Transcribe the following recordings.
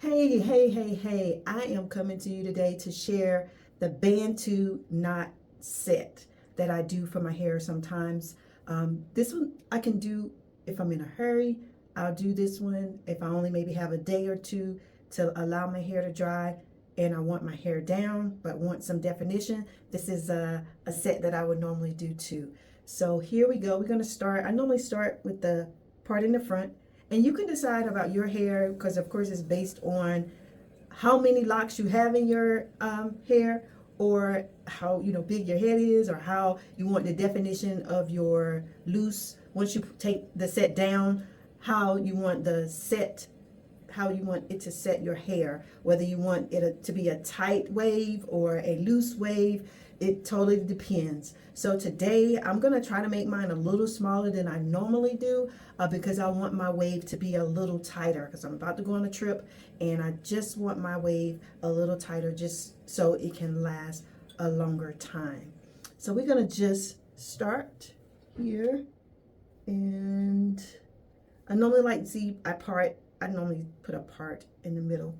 Hey, I am coming to you today to share the Bantu knot set that I do for my hair sometimes. This one I can do if I'm in a hurry. I'll do this one if I only maybe have a day or two to allow my hair to dry and I want my hair down but want some definition. This is a set that I would normally do too. So here we go. We're going to start. I normally start with the part in the front. And you can decide about your hair because, of course, it's based on how many locks you have in your hair, or how big your head is, or how you want the definition of your loose. Once you take the set down, how you want it to set your hair, whether you want it to be a tight wave or a loose wave. It totally depends. So today I'm going to try to make mine a little smaller than I normally do because I want my wave to be a little tighter because I'm about to go on a trip and I just want my wave a little tighter just so it can last a longer time. So we're going to just start here, and I normally like to see I normally put a part in the middle,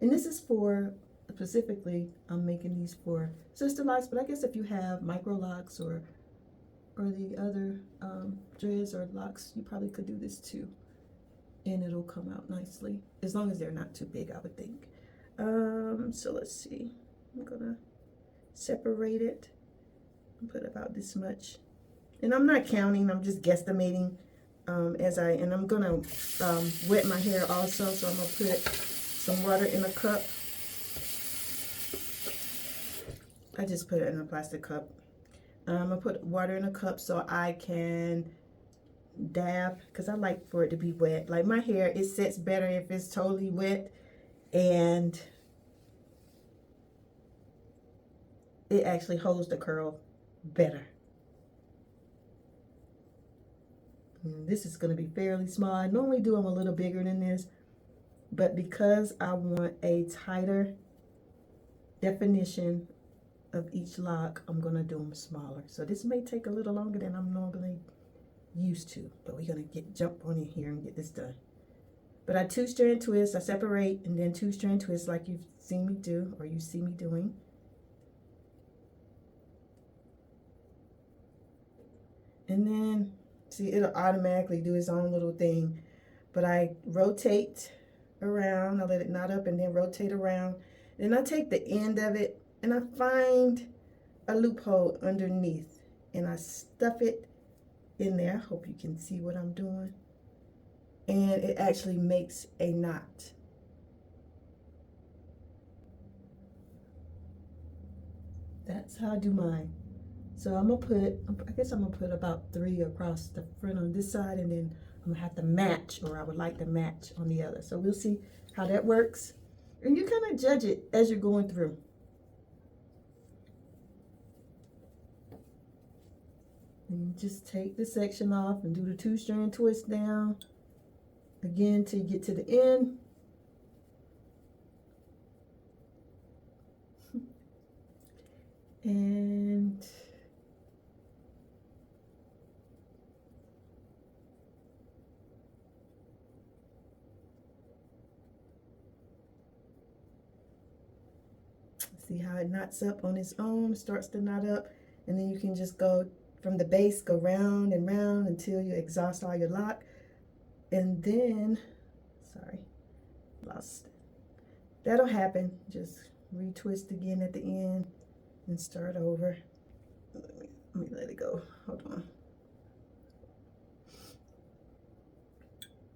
and this is for specifically I'm making these for Sisterlocs, but I guess if you have micro locks or the other dreads or locks, you probably could do this too, and it'll come out nicely as long as they're not too big, I would think. So let's see, I'm gonna separate it and put about this much, and I'm not counting, I'm just guesstimating and I'm gonna wet my hair also, so I'm gonna put some water in a cup. I just put it in a plastic cup. I'm gonna put water in a cup so I can dab, because I like for it to be wet. Like my hair, it sets better if it's totally wet, and it actually holds the curl better. This is going to be fairly small. I normally do them a little bigger than this, but because I want a tighter definition of each lock, I'm going to do them smaller. So this may take a little longer than I'm normally used to, but we're going to jump on in here and get this done. But I 2-strand twist, I separate, and then 2-strand twist like you've seen me do, or you see me doing. And then see, it'll automatically do its own little thing, but I rotate around, I let it knot up and then rotate around. Then I take the end of it and I find a loophole underneath and I stuff it in there. I hope you can see what I'm doing. And it actually makes a knot. That's how I do mine. So I guess I'm gonna put about 3 across the front on this side, and then I'm gonna have to match, or I would like to match on the other. So we'll see how that works. And you kind of judge it as you're going through. And just take the section off and do the 2-strand twist down again till you get to the end. And see how it knots up on its own, starts to knot up, and then you can just go from the base, go round and round until you exhaust all your lock. And then, sorry, lost it. That'll happen. Just retwist again at the end and start over. Let me let it go. Hold on.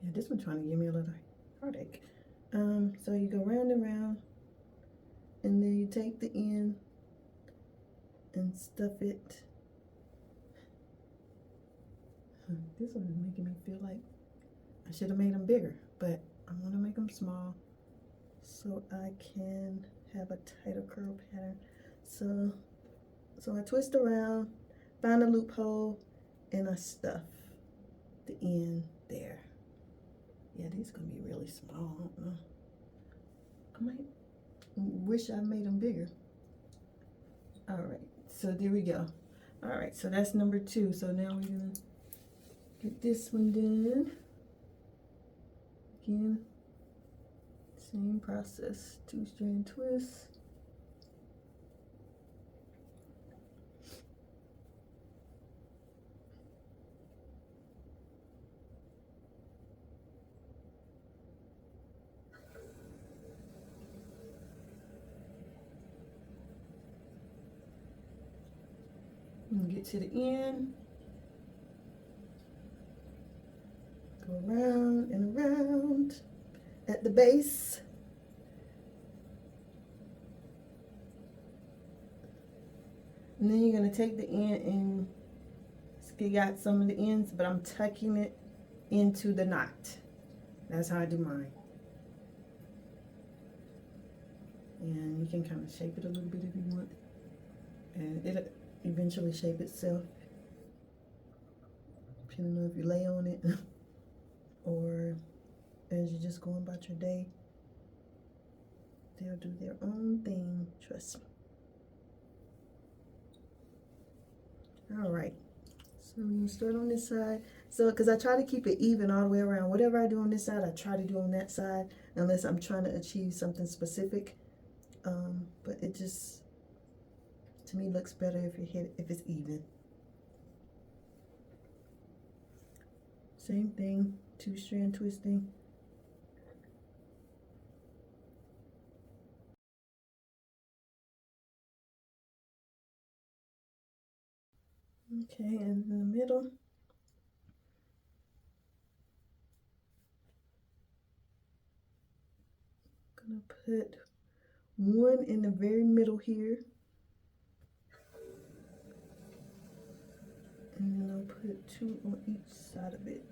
Yeah, this one's trying to give me a little heartache. So you go round and round, and then you take the end and stuff it. This one is making me feel like I should have made them bigger, but I'm gonna make them small so I can have a tighter curl pattern. So I twist around, find a loophole, and I stuff the end there. Yeah, these are gonna be really small. I don't know. I might wish I made them bigger. All right, so there we go. All right, so that's number 2. So now we're gonna get this one done. Again, Same process, 2-strand twist. And get to the end. Go around and around at the base. And then you're going to take the end and you got some of the ends, but I'm tucking it into the knot. That's how I do mine. And you can kind of shape it a little bit if you want. And it'll eventually shape itself, depending on if you lay on it or as you're just going about your day. They'll do their own thing, trust me. All right, so we're gonna start on this side. So, because I try to keep it even all the way around. Whatever I do on this side, I try to do on that side, unless I'm trying to achieve something specific. But it just, to me, looks better if it's even. Same thing, 2-strand twisting. Okay, and in the middle, I'm gonna put one in the very middle here. And then I'll put 2 on each side of it.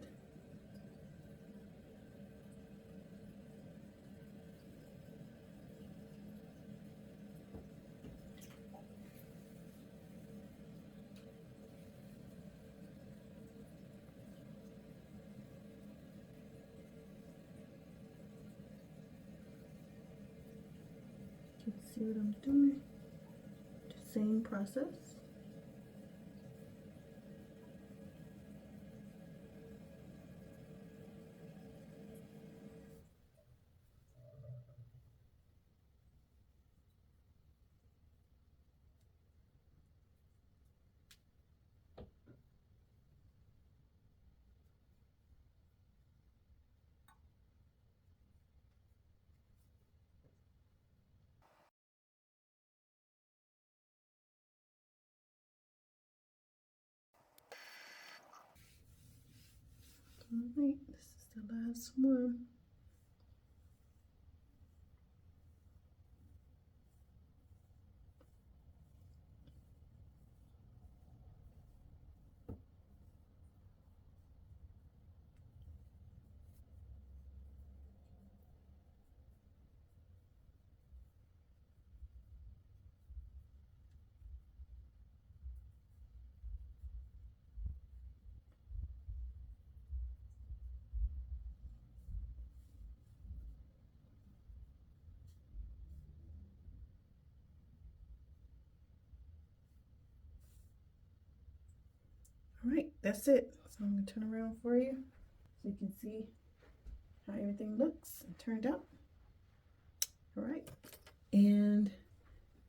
You can see what I'm doing. The same process. All right, this is the last one. All right, that's it. So I'm gonna turn around for you so you can see how everything looks and turned out. All right, and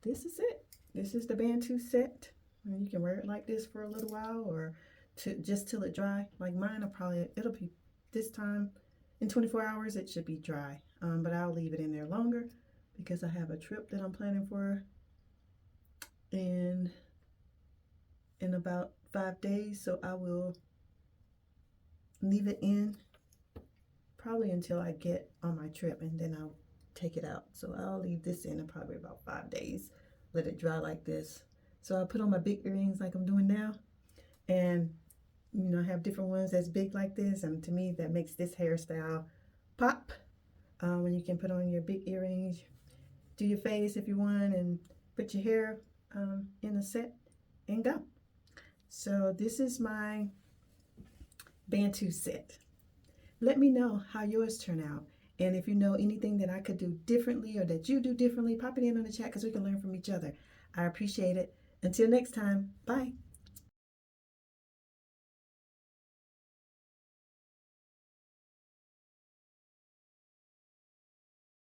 this is it. This is the Bantu set. And you can wear it like this for a little while, or just till it dry. Like mine, it'll be this time in 24 hours. It should be dry, but I'll leave it in there longer because I have a trip that I'm planning for in about 5 days. So I will leave it in probably until I get on my trip, and then I'll take it out. So I'll leave this in probably about 5 days, let it dry like this. So I'll put on my big earrings like I'm doing now, and you know, I have different ones that's big like this, and to me that makes this hairstyle pop. When you can put on your big earrings, do your face if you want, and put your hair in a set and go. So this is my Bantu set. Let me know how yours turn out. And if you know anything that I could do differently or that you do differently, pop it in on the chat because we can learn from each other. I appreciate it. Until next time, bye.